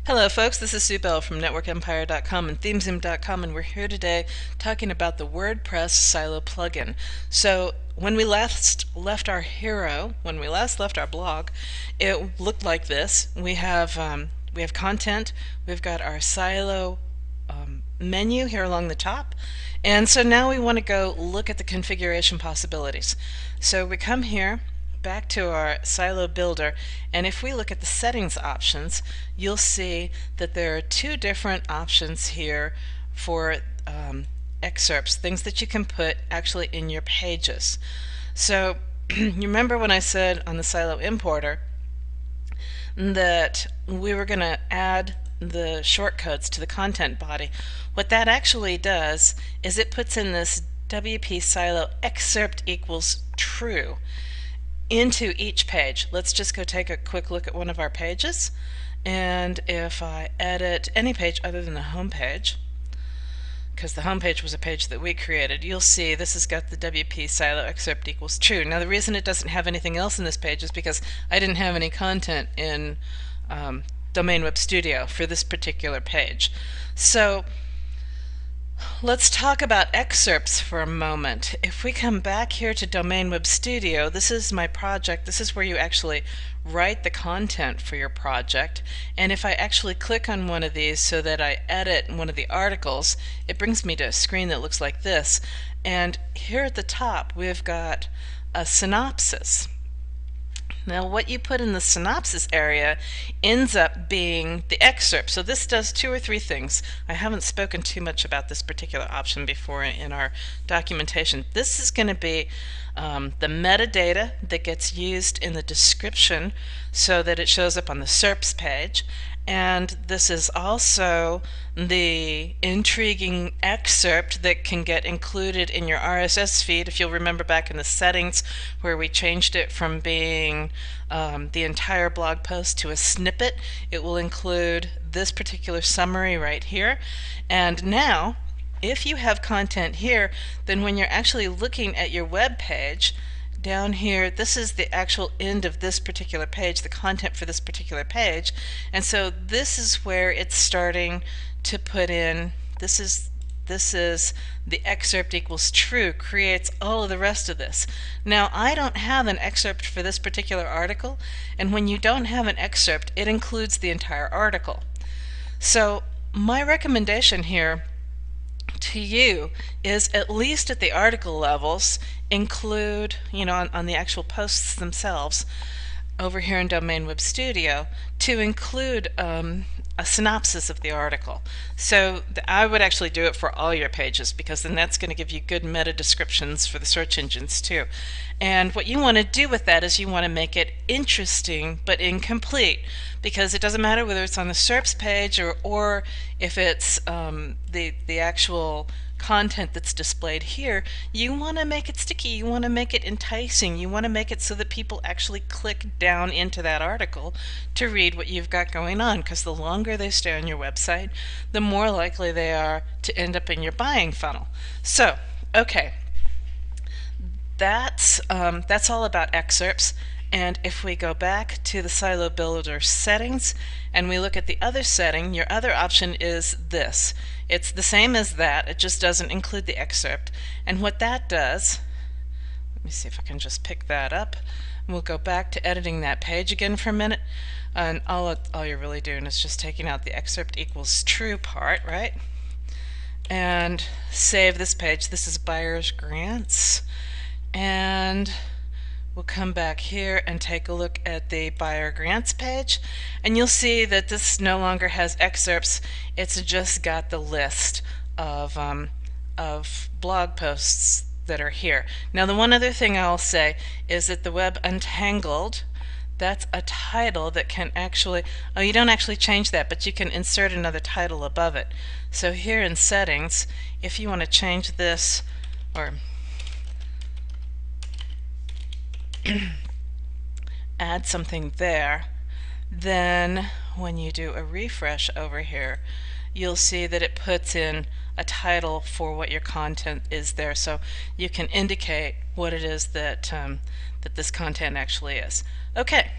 Hello folks, this is Sue Bell from networkempire.com and themezoom.com, and we're here today talking about the WordPress silo plugin. So when we last left our blog, it looked like this. We have content, we've got our silo menu here along the top, and so now we want to go look at the configuration possibilities. So we come here back to our silo builder, and if we look at the settings options, you'll see that there are two different options here for excerpts, things that you can put actually in your pages. So you remember when I said on the silo importer that we were going to add the shortcodes to the content body. What that actually does is it puts in this WP silo excerpt equals true into each page. Let's just go take a quick look at one of our pages, and if I edit any page other than the home page, because the home page was a page that we created, you'll see this has got the WP silo excerpt equals true. Now the reason it doesn't have anything else in this page is because I didn't have any content in Domain Web Studio for this particular page. So let's talk about excerpts for a moment. If we come back here to Domain Web Studio, this is my project. This is where you actually write the content for your project. And if I actually click on one of these so that I edit one of the articles, it brings me to a screen that looks like this. And here at the top, we've got a synopsis. Now what you put in the synopsis area ends up being the excerpt. So this does two or three things. I haven't spoken too much about this particular option before in our documentation. This is going to be the metadata that gets used in the description so that it shows up on the SERPs page. And this is also the intriguing excerpt that can get included in your RSS feed. If you'll remember back in the settings where we changed it from being the entire blog post to a snippet, it will include this particular summary right here. And now, if you have content here, then when you're actually looking at your web page, down here, this is the actual end of this particular page, the content for this particular page, and so this is where it's starting to put in, this is the excerpt equals true, creates all of the rest of this. Now I don't have an excerpt for this particular article, and when you don't have an excerpt, it includes the entire article. So my recommendation here to you is, at least at the article levels, include, on the actual posts themselves over here in Domain Web Studio, to include a synopsis of the article. So I would actually do it for all your pages, because then that's going to give you good meta descriptions for the search engines too. And what you want to do with that is you want to make it interesting but incomplete, because it doesn't matter whether it's on the SERPs page or if it's the actual content that's displayed here. You want to make it sticky, you want to make it enticing, you want to make it so that people actually click down into that article to read what you've got going on, because the longer they stay on your website, the more likely they are to end up in your buying funnel. So, okay, that's all about excerpts. And if we go back to the Silo Builder settings and we look at the other setting, your other option is this. It's the same as that, it just doesn't include the excerpt. And what that does, let me see if I can just pick that up. We'll go back to editing that page again for a minute. And all you're really doing is just taking out the excerpt equals true part, right? And save this page. This is buyer's grants. And we'll come back here and take a look at the buyer grants page, and you'll see that this no longer has excerpts. It's just got the list of blog posts that are here. Now the one other thing I'll say is that the Web Untangled, that's a title that can actually, oh, you don't actually change that, but you can insert another title above it. So here in settings, if you want to change this, or add something there, then when you do a refresh over here, you'll see that it puts in a title for what your content is there, so you can indicate what it is that that this content actually is. Okay.